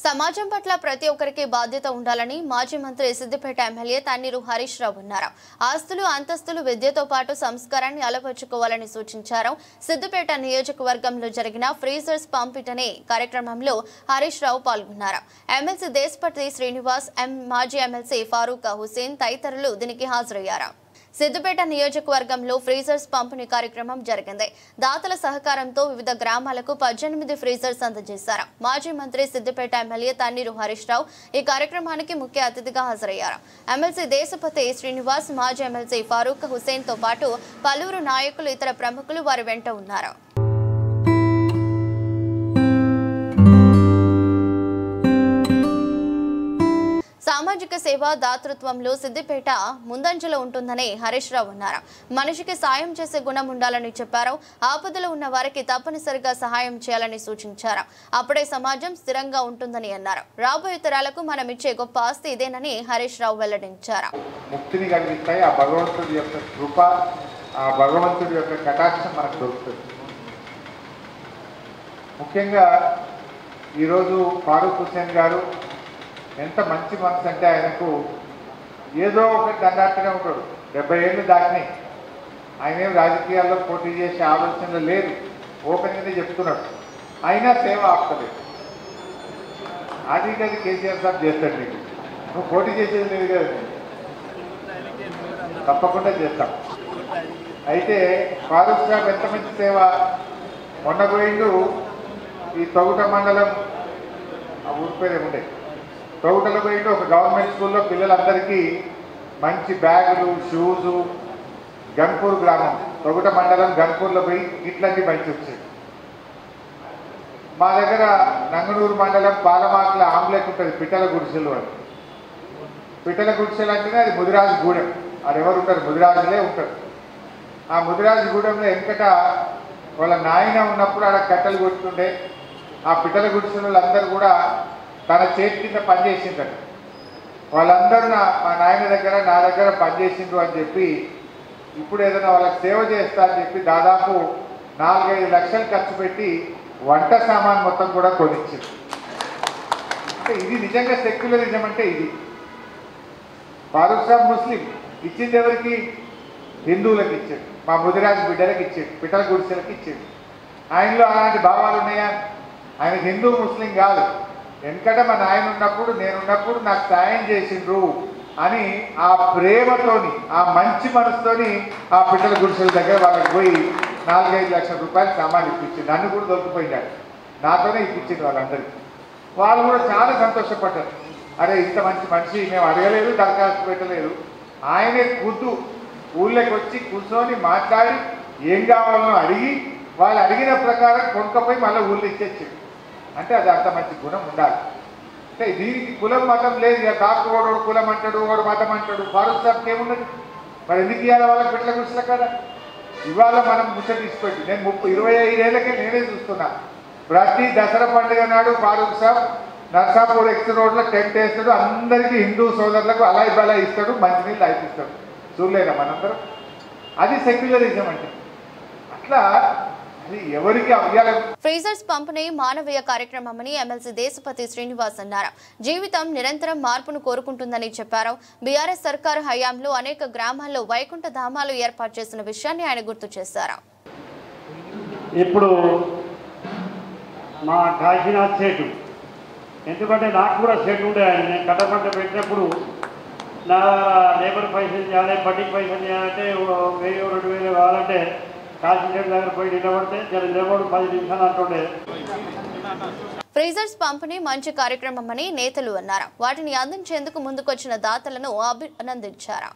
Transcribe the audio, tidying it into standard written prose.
సమాజం పట్ల ప్రతి ఒక్కరికి బాధ్యత ఉండాలని మాజీ మంత్రి సిద్దిపేట ఎమ్మెల్యే తన్నీరు హరీష్ రావు అన్నారు. ఆస్తులు అంతస్తులు విద్యతో పాటు సంస్కారాన్ని అలవర్చుకోవాలని సూచించారు. సిద్దిపేట నియోజకవర్గంలో జరిగిన ఫ్రీజర్స్ పంపిణీ కార్యక్రమంలో హరీష్ రావు పాల్గొన్నారు. ఎమ్మెల్సీ దేశపతి శ్రీనివాస్, మాజీ ఎమ్మెల్సీ ఫారూక్ హుసేన్ తదితరులు దీనికి హాజరయ్యారు. సిద్దిపేట నియోజకవర్గంలో ఫ్రీజర్స్ పంపిణీ కార్యక్రమం జరిగింది. దాతల సహకారంతో వివిధ గ్రామాలకు 18 ఫ్రీజర్స్ అందజేశారు. మాజీ మంత్రి సిద్దిపేట ఎమ్మెల్యే తన్నీరు హరీష్ రావు ఈ కార్యక్రమానికి ముఖ్య అతిథిగా హాజరయ్యారు. ఎమ్మెల్సీ దేశపతి శ్రీనివాస్, మాజీ ఎమ్మెల్సీ ఫారూక్ హుసేన్ తో పాటు పలువురు నాయకులు, ఇతర ప్రముఖులు వారి వెంట ఉన్నారు. సామాజిక సేవ, దాతృత్వంలో సిద్దిపేట ముందంజలో ఉంటుందని హరీష్ రావు అన్నారు. మనిషికి సాయం చేసే గుణం ఉండాలని చెప్పారు. ఆపదలో ఉన్న వారికి తప్పనిసరిగా సహాయం చేయాలని సూచించారు. అప్పుడే సమాజం స్థిరంగా ఉంటుందని అన్నారు. రాబోయే తరాలకు మనం ఇచ్చే గొప్ప ఆస్తి ఇదేనని హరీష్ రావు వెల్లడించారు. ముక్తిని కలిగిస్తాయి. ఆ భగవంతుడి యొక్క కృప, ఆ భగవంతుడి యొక్క కటాక్షం మనకు దొరుకుతుంది. ముఖ్యంగా ఈరోజు ఫారూక్ హుసేన్ గారు ఎంత మంచి మనసు అంటే, ఆయనకు ఏదో ఒకటి దండాడుతూనే ఉంటాడు. 70 ఏళ్ళు దాటినాయి. ఆయన ఏం రాజకీయాల్లో పోటీ చేసే ఆలోచనలు లేదు, ఓపెన్గానే చెప్తున్నాడు. అయినా సేవ ఆపుతలేదు. అది కేసీఆర్ సార్ చేస్తాడు. నీకు నువ్వు పోటీ చేసేది లేదు కదా, తప్పకుండా చేస్తాం. అయితే ఫారూక్ సాబ్ ఎంత మంచి సేవ. మొన్న పోయిండు ఈ తొగుట మండలం, ఆ ఊరి పేరు ఏముండే, తోటలో పోయి ఒక గవర్నమెంట్ స్కూల్లో పిల్లలందరికీ మంచి బ్యాగులు, షూజు, గన్పూర్ గ్రామం, తొగుట మండలం గన్పూర్లో పోయి ఇట్లన్నీ మంచి వచ్చాయి. మా దగ్గర నంగనూరు మండలం పాలమాకుల ఆమ్లెట్ ఉంటుంది, పిట్టల గుడిసెలు అని. పిట్టల గుడిసెలు అంటేనే అది ముదిరాజు గూడెం. అది ఎవరు ఉంటారు? ముదిరాజులే ఉంటారు. ఆ ముదిరాజు గూడెంలో వెనకట వాళ్ళ నాయన ఉన్నప్పుడు ఆడ కట్టెలు కొట్టుకుంటే ఆ పిట్టల గుడిసెలు అందరూ కూడా తన చేతి కింద పనిచేసిండ్రు. వాళ్ళందరూ మా నాయన దగ్గర, నా దగ్గర పనిచేసిండ్రు అని చెప్పి ఇప్పుడు ఏదైనా వాళ్ళకి సేవ చేస్తా అని చెప్పి దాదాపు 4-5 లక్షలు ఖర్చు పెట్టి వంట సామాన్ మొత్తం కూడా కొనిచ్చింది. అంటే ఇది నిజంగా సెక్యులరిజం అంటే ఇది. ఫారూక్ సాబ్ ముస్లిం, ఇచ్చింది ఎవరికి? హిందువులకు ఇచ్చాడు, మా ముదిరాజు బిడ్డలకు ఇచ్చాడు, పిట్టల గుడిసెలకు ఇచ్చాడు. ఆయనలో అలాంటి భావాలు ఉన్నాయా? ఆయన హిందూ ముస్లిం కాదు. వెనకట మా నాయన ఉన్నప్పుడు, నేనున్నప్పుడు నాకు సాయం చేసిండ్రు అని ఆ ప్రేమతోని, ఆ మంచి మనసుతోని ఆ పిట్టల గుడిసెల దగ్గర వాళ్ళకి పోయి 4-5 లక్షల రూపాయలు సామాన్ ఇప్పించింది. నన్ను కూడా దొరికిపోయినాడు, నాతోనే ఇప్పించింది వాళ్ళందరికీ. వాళ్ళు కూడా చాలా సంతోషపడ్డారు. అరే ఇంత మంచి మనిషి, మేము అడగలేదు, దరఖాస్తు పెట్టలేదు, ఆయనే ఖుద్దు ఊళ్ళోకి వచ్చి కూర్చొని మాట్లాడి ఏం కావాలనో అడిగి వాళ్ళు అడిగిన ప్రకారం కొనుక్కపోయి మళ్ళీ ఊళ్ళో ఇచ్చేచ్చింది. అంటే అది అంత మంచి గుణం ఉండాలి. అంటే దీనికి కులం మతం లేదు. ఇక కాకువాడు కులం అంటాడు, వాడు మతం అంటాడు. ఫారూక్ సాబ్కి ఏమున్నది? మరి ఎందుకు ఇవ్వాలి వాళ్ళకి పిట్టల గుడిసెల కదా? ఇవాళ మనం ముచ్చట తీసుకెట్టి నేను 25 ఏళ్ళకే నేనే చూస్తున్నా. ప్రతి దసరా పండుగ నాడు ఫారూక్ సాబ్ నర్సాపూర్ ఎక్స్ రోడ్లో టెంట్ వేస్తాడు. అందరికీ హిందూ సోదరులకు అలాయి బలాయి ఇస్తాడు, మంచినీళ్ళు అయిపిస్తాడు. చూడలేదా మనందరం? అది సెక్యులరిజం అంటే. అట్లా ఫ్రీజర్స్ పంపిణీ మానవీయ కార్యక్రమమని ఎమ్మెల్సీ దేశపతి శ్రీనివాస్ అన్నారు. జీవితం నిరంతరం మార్పును కోరుకుంటుందని చెప్పారు. బీఆర్ఎస్ సర్కారు హయాంలో అనేక గ్రామాల్లో వైకుంఠ ధామాలు ఏర్పాటు చేసిన విషయాన్ని ఆయన గుర్తు చేశారు. ఇప్పుడు మా కాశీనాథ్ సేటు, ఎందుకంటే నాకు కూడా సేటు ఉండే, నేను కట్టపంట పెట్టినప్పుడు నా లేబర్ పైసలు చేయాలి, బడ్డీకి పైసలు చేయాలంటే 1000-2000 కావాలంటే కాశీనాథ్ దగ్గర పోయి నిలబడితే నిలబడి 10 నిమిషాలు అంటుండే. ఫ్రీజర్స్ పంపిణీ మంచి కార్యక్రమమని నేతలు అన్నారు. వాటిని అందించేందుకు ముందుకొచ్చిన దాతలను అభినందించారు.